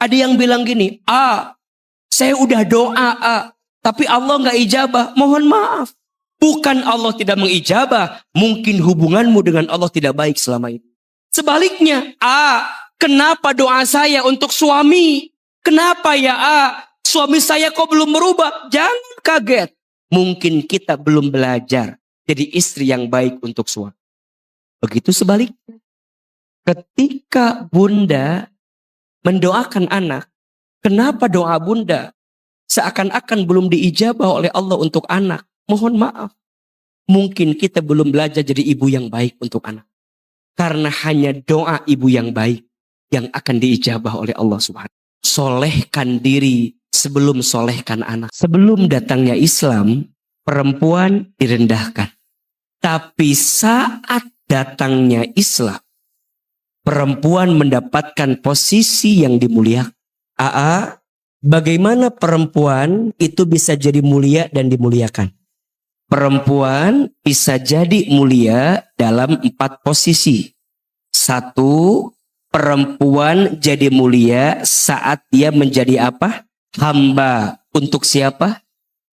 Ada yang bilang gini, saya udah doa, tapi Allah nggak ijabah. Mohon maaf. Bukan Allah tidak mengijabah. Mungkin hubunganmu dengan Allah tidak baik selama ini. Sebaliknya, kenapa doa saya untuk suami? Kenapa ya suami saya kok belum berubah? Jangan kaget. Mungkin kita belum belajar jadi istri yang baik untuk suami. Begitu sebaliknya. Ketika bunda mendoakan anak, kenapa doa bunda seakan-akan belum diijabah oleh Allah untuk anak? Mohon maaf. Mungkin kita belum belajar jadi ibu yang baik untuk anak. Karena hanya doa ibu yang baik yang akan diijabah oleh Allah Subhanahu. Solehkan diri sebelum solehkan anak. Sebelum datangnya Islam, perempuan direndahkan. Tapi saat datangnya Islam, perempuan mendapatkan posisi yang dimuliakan. Bagaimana perempuan itu bisa jadi mulia dan dimuliakan? Perempuan bisa jadi mulia dalam 4 posisi. 1, perempuan jadi mulia saat dia menjadi apa? Hamba. Untuk siapa?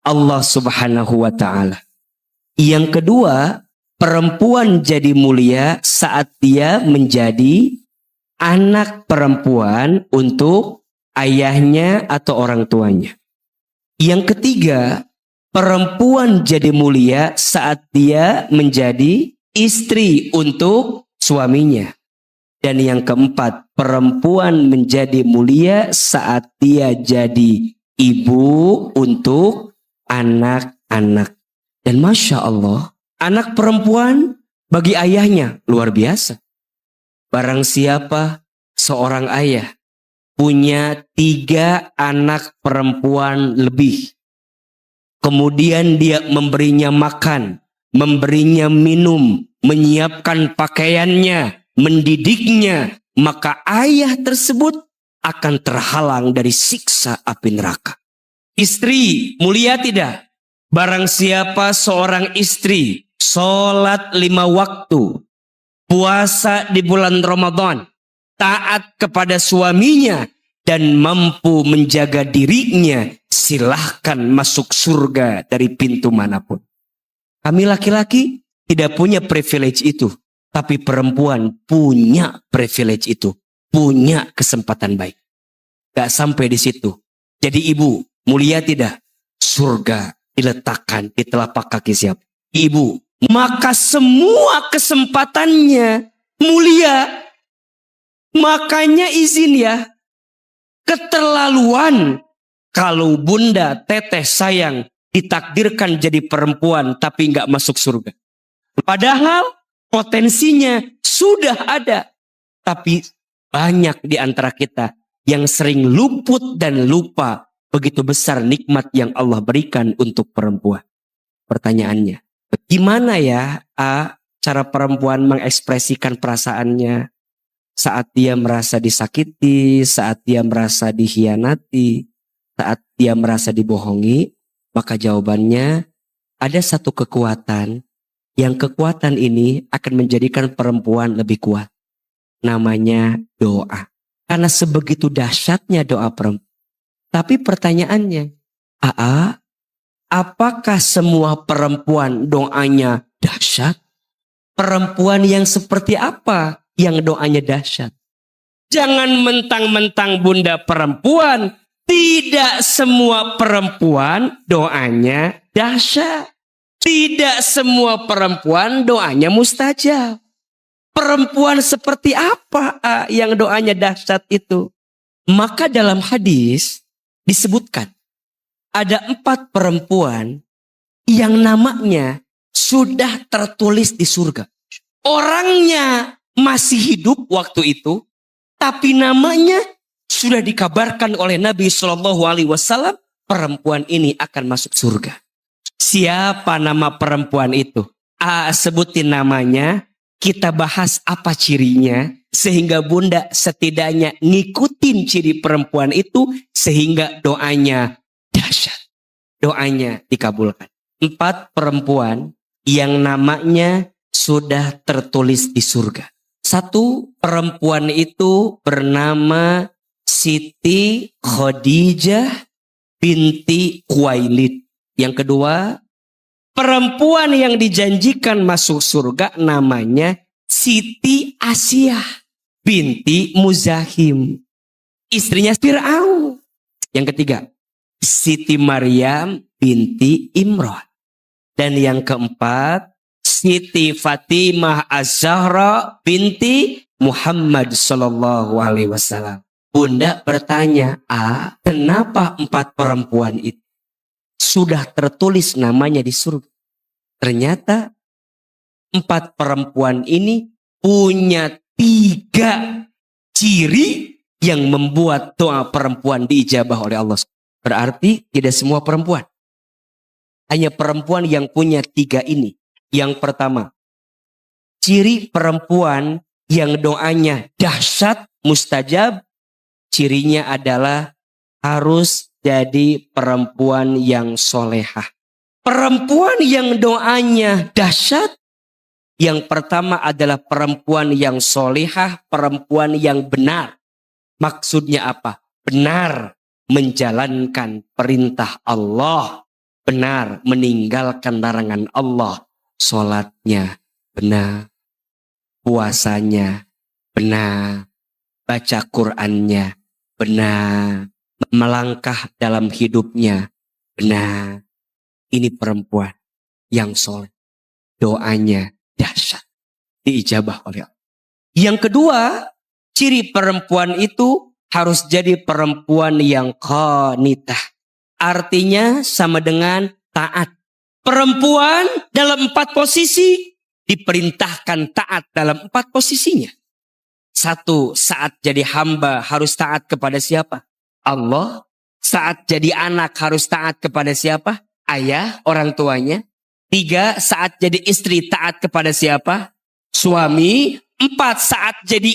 Allah Subhanahu wa ta'ala. Yang kedua, perempuan jadi mulia saat dia menjadi anak perempuan untuk ayahnya atau orang tuanya. Yang ketiga, perempuan jadi mulia saat dia menjadi istri untuk suaminya. Dan yang keempat, perempuan menjadi mulia saat dia jadi ibu untuk anak-anak. Dan Masya Allah, anak perempuan bagi ayahnya luar biasa. Barang siapa seorang ayah punya 3 anak perempuan lebih. Kemudian dia memberinya makan, memberinya minum, menyiapkan pakaiannya, mendidiknya. Maka ayah tersebut akan terhalang dari siksa api neraka. Istri mulia tidak? Barang siapa seorang istri sholat 5 waktu, puasa di bulan Ramadan, taat kepada suaminya, dan mampu menjaga dirinya, silahkan masuk surga dari pintu manapun. Kami laki-laki tidak punya privilege itu. Tapi perempuan punya privilege itu. Punya kesempatan baik. Gak sampai di situ. Jadi ibu, mulia tidak? Surga diletakkan di telapak kaki siapa? Ibu. Maka semua kesempatannya mulia. Makanya izin ya. Keterlaluan kalau bunda, teteh, sayang ditakdirkan jadi perempuan tapi nggak masuk surga. Padahal potensinya sudah ada. Tapi banyak di antara kita yang sering luput dan lupa begitu besar nikmat yang Allah berikan untuk perempuan. Pertanyaannya, gimana ya cara perempuan mengekspresikan perasaannya? Saat dia merasa disakiti, saat dia merasa dikhianati, saat dia merasa dibohongi, maka jawabannya ada satu kekuatan yang kekuatan ini akan menjadikan perempuan lebih kuat. Namanya doa. Karena sebegitu dahsyatnya doa perempuan. Tapi pertanyaannya, apakah semua perempuan doanya dahsyat? Perempuan yang seperti apa yang doanya dahsyat? Jangan mentang-mentang bunda perempuan. Tidak semua perempuan doanya dahsyat. Tidak semua perempuan doanya mustajab. Perempuan seperti apa yang doanya dahsyat itu? Maka dalam hadis disebutkan ada 4 perempuan yang namanya sudah tertulis di surga. Orangnya masih hidup waktu itu, tapi namanya sudah dikabarkan oleh Nabi Shallallahu Alaihi Wasallam, perempuan ini akan masuk surga. Siapa nama perempuan itu? Sebutin namanya, kita bahas apa cirinya, sehingga bunda setidaknya ngikutin ciri perempuan itu, sehingga doanya dahsyat. Doanya dikabulkan. 4 perempuan yang namanya sudah tertulis di surga. 1 perempuan itu bernama Siti Khadijah binti Khuwailid. Yang kedua, perempuan yang dijanjikan masuk surga namanya Siti Asyah binti Muzahim, istrinya Fir'aun. Yang ketiga, Siti Maryam binti Imran. Dan yang keempat, Siti Fatimah Az-Zahra binti Muhammad sallallahu alaihi wasallam. Bunda bertanya, kenapa 4 perempuan itu sudah tertulis namanya di surga? Ternyata 4 perempuan ini punya 3 ciri yang membuat doa perempuan diijabah oleh Allah. Berarti tidak semua perempuan. Hanya perempuan yang punya 3 ini. Yang pertama, ciri perempuan yang doanya dahsyat, mustajab, cirinya adalah harus jadi perempuan yang solehah. Perempuan yang doanya dahsyat, yang pertama adalah perempuan yang solehah, perempuan yang benar. Maksudnya apa? Benar menjalankan perintah Allah, benar meninggalkan larangan Allah. Sholatnya benar, puasanya benar, baca Qur'annya benar, melangkah dalam hidupnya benar. Ini perempuan yang soleh, doanya dahsyat, diijabah oleh Allah. Yang kedua, ciri perempuan itu harus jadi perempuan yang qanitah. Artinya sama dengan taat. Perempuan dalam 4 posisi diperintahkan taat dalam 4 posisinya. 1, saat jadi hamba harus taat kepada siapa? Allah. Saat jadi anak harus taat kepada siapa? Ayah, orang tuanya. 3, saat jadi istri taat kepada siapa? Suami. 4, saat jadi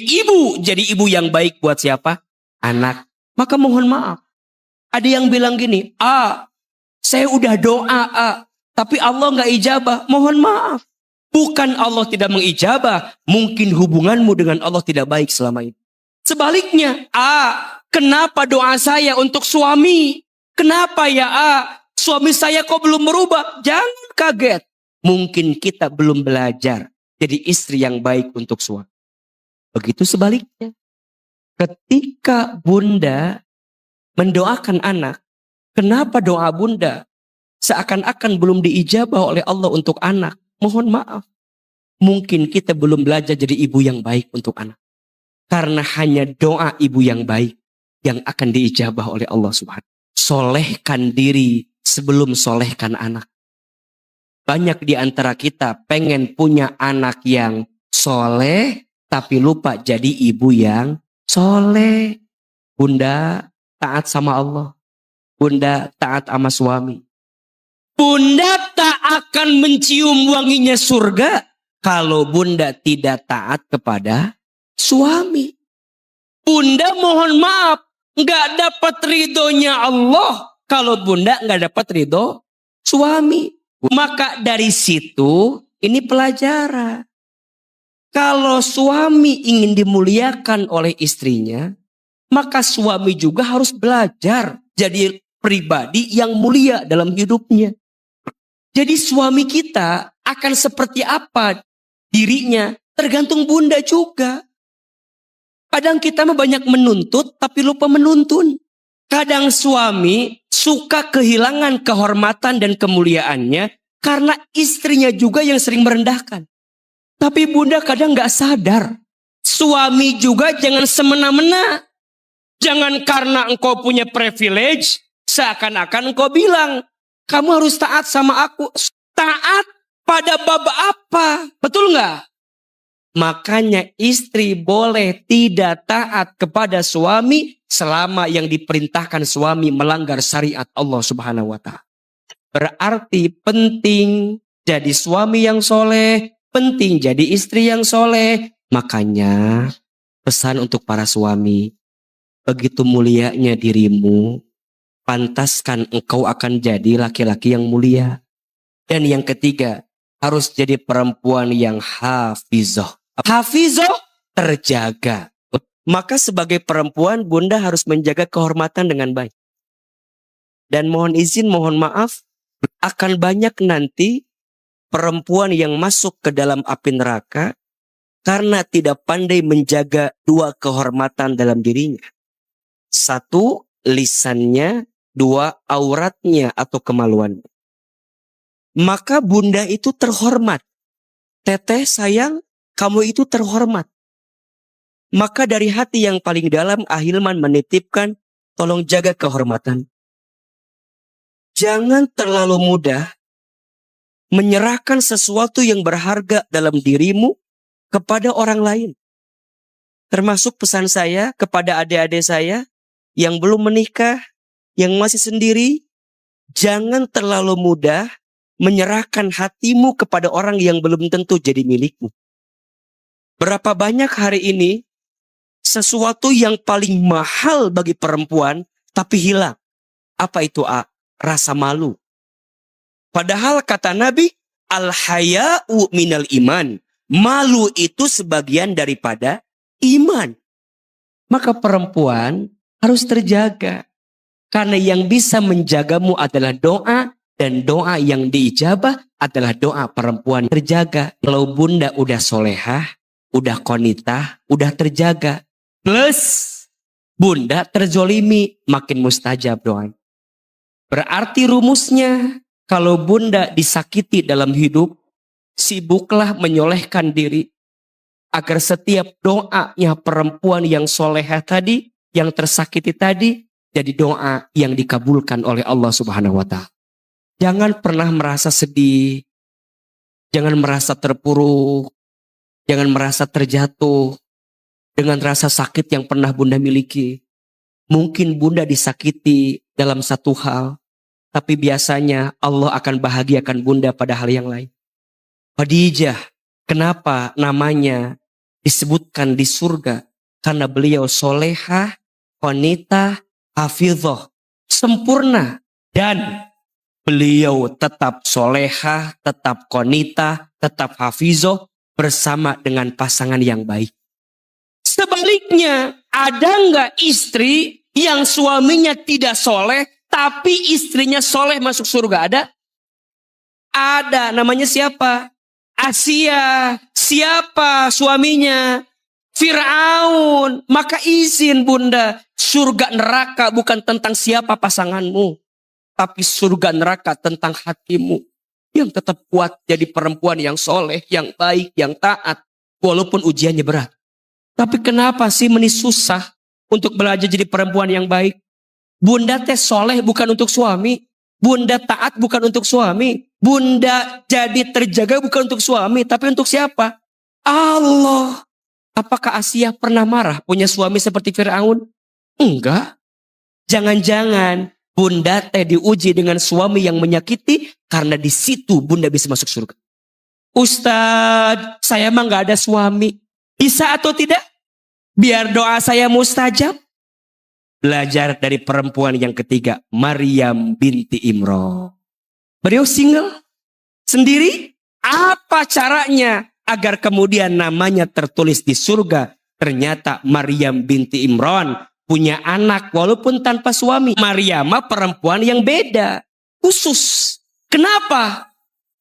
ibu yang baik buat siapa? Anak. Maka mohon maaf. Ada yang bilang gini, saya udah doa, tapi Allah nggak ijabah. Mohon maaf. Bukan Allah tidak mengijabah. Mungkin hubunganmu dengan Allah tidak baik selama ini. Sebaliknya, kenapa doa saya untuk suami? Kenapa ya suami saya kok belum berubah? Jangan kaget. Mungkin kita belum belajar jadi istri yang baik untuk suami. Begitu sebaliknya. Ketika bunda mendoakan anak, kenapa doa bunda seakan-akan belum diijabah oleh Allah untuk anak? Mohon maaf. Mungkin kita belum belajar jadi ibu yang baik untuk anak. Karena hanya doa ibu yang baik yang akan diijabah oleh Allah Subhanahu. Solehkan diri sebelum solehkan anak. Banyak di antara kita pengen punya anak yang soleh, tapi lupa jadi ibu yang soleh. Bunda taat sama Allah. Bunda taat sama suami. Bunda tak akan mencium wanginya surga kalau bunda tidak taat kepada suami. Bunda mohon maaf, nggak dapat ridhonya Allah kalau bunda nggak dapat ridho suami. Maka dari situ ini pelajaran. Kalau suami ingin dimuliakan oleh istrinya, maka suami juga harus belajar jadi pribadi yang mulia dalam hidupnya. Jadi suami kita akan seperti apa dirinya tergantung bunda juga. Kadang kita mah banyak menuntut tapi lupa menuntun. Kadang suami suka kehilangan kehormatan dan kemuliaannya karena istrinya juga yang sering merendahkan. Tapi bunda kadang gak sadar. Suami juga jangan semena-mena. Jangan karena engkau punya privilege, seakan-akan engkau bilang, kamu harus taat sama aku. Taat pada bab apa? Betul nggak? Makanya istri boleh tidak taat kepada suami selama yang diperintahkan suami melanggar syariat Allah Subhanahu wa Ta'ala. Berarti penting jadi suami yang soleh, penting jadi istri yang soleh. Makanya pesan untuk para suami, begitu mulianya dirimu, pantaskan engkau akan jadi laki-laki yang mulia. Dan yang ketiga, harus jadi perempuan yang hafizah. Hafizah terjaga. Maka sebagai perempuan, Bunda harus menjaga kehormatan dengan baik. Dan mohon izin, mohon maaf, akan banyak nanti perempuan yang masuk ke dalam api neraka karena tidak pandai menjaga dua kehormatan dalam dirinya. Satu, lisannya. Dua, auratnya atau kemaluannya. Maka Bunda itu terhormat. Teteh sayang, kamu itu terhormat. Maka dari hati yang paling dalam, Ahilman menitipkan, tolong jaga kehormatan. Jangan terlalu mudah menyerahkan sesuatu yang berharga dalam dirimu kepada orang lain. Termasuk pesan saya kepada adik-adik saya yang belum menikah, yang masih sendiri, jangan terlalu mudah menyerahkan hatimu kepada orang yang belum tentu jadi milikmu. Berapa banyak hari ini sesuatu yang paling mahal bagi perempuan tapi hilang. Apa itu? Rasa malu. Padahal kata Nabi, al-haya'u minal iman. Malu itu sebagian daripada iman. Maka perempuan harus terjaga. Karena yang bisa menjagamu adalah doa. Dan doa yang diijabah adalah doa perempuan terjaga. Kalau Bunda udah solehah, udah konitah, udah terjaga. Plus Bunda terzolimi, makin mustajab doa. Berarti rumusnya, kalau Bunda disakiti dalam hidup, sibuklah menyolehkan diri. Agar setiap doanya perempuan yang solehah tadi, yang tersakiti tadi, jadi doa yang dikabulkan oleh Allah Subhanahu wa Ta'ala. Jangan pernah merasa sedih. Jangan merasa terpuruk. Jangan merasa terjatuh. Dengan rasa sakit yang pernah Bunda miliki. Mungkin Bunda disakiti dalam satu hal. Tapi biasanya Allah akan bahagiakan Bunda pada hal yang lain. Khadijah, kenapa namanya disebutkan di surga? Karena beliau solehah, qanitah, hafizah, sempurna. Dan beliau tetap solehah, tetap qanitah, tetap hafizah bersama dengan pasangan yang baik. Sebaliknya, ada nggak istri yang suaminya tidak soleh, tapi istrinya soleh masuk surga? Ada? Ada. Namanya siapa? Asia. Siapa suaminya? Fir'aun. Maka izin Bunda, surga neraka bukan tentang siapa pasanganmu, tapi surga neraka tentang hatimu yang tetap kuat jadi perempuan yang soleh, yang baik, yang taat, walaupun ujiannya berat. Tapi kenapa sih susah untuk belajar jadi perempuan yang baik? Bunda teh soleh bukan untuk suami. Bunda taat bukan untuk suami. Bunda jadi terjaga bukan untuk suami. Tapi untuk siapa? Allah. Apakah Asia pernah marah punya suami seperti Fir'aun? Enggak. Jangan-jangan Bunda teh diuji dengan suami yang menyakiti. Karena di situ Bunda bisa masuk surga. Ustadz, saya mah gak ada suami. Bisa atau tidak? Biar doa saya mustajab. Belajar dari perempuan yang ketiga, Maryam binti Imran. Beliau single, sendiri. Apa caranya agar kemudian namanya tertulis di surga? Ternyata Maryam binti Imran punya anak walaupun tanpa suami. Maryam perempuan yang beda, khusus. Kenapa?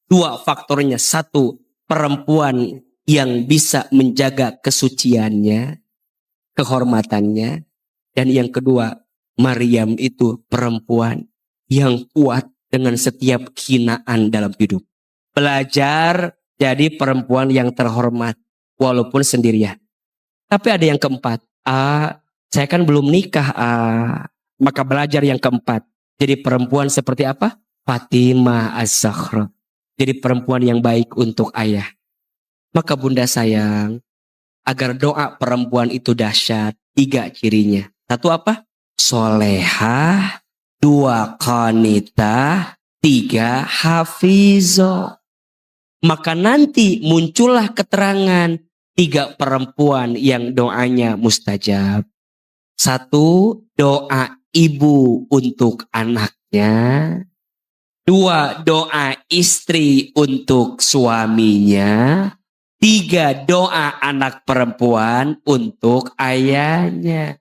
Dua faktornya. Satu, perempuan yang bisa menjaga kesuciannya, kehormatannya. Dan yang kedua, Maryam itu perempuan yang kuat dengan setiap hinaan dalam hidup. Belajar jadi perempuan yang terhormat walaupun sendirian. Tapi ada yang keempat. Saya kan belum nikah. Maka belajar yang keempat. Jadi perempuan seperti apa? Fatimah Az-Zahra. Jadi perempuan yang baik untuk ayah. Maka Bunda sayang, agar doa perempuan itu dahsyat, 3 cirinya. Satu apa? Solehah. 2 qanitah. 3 hafizah. Maka nanti muncullah keterangan 3 perempuan yang doanya mustajab. 1, doa ibu untuk anaknya. 2, doa istri untuk suaminya. 3 doa anak perempuan untuk ayahnya.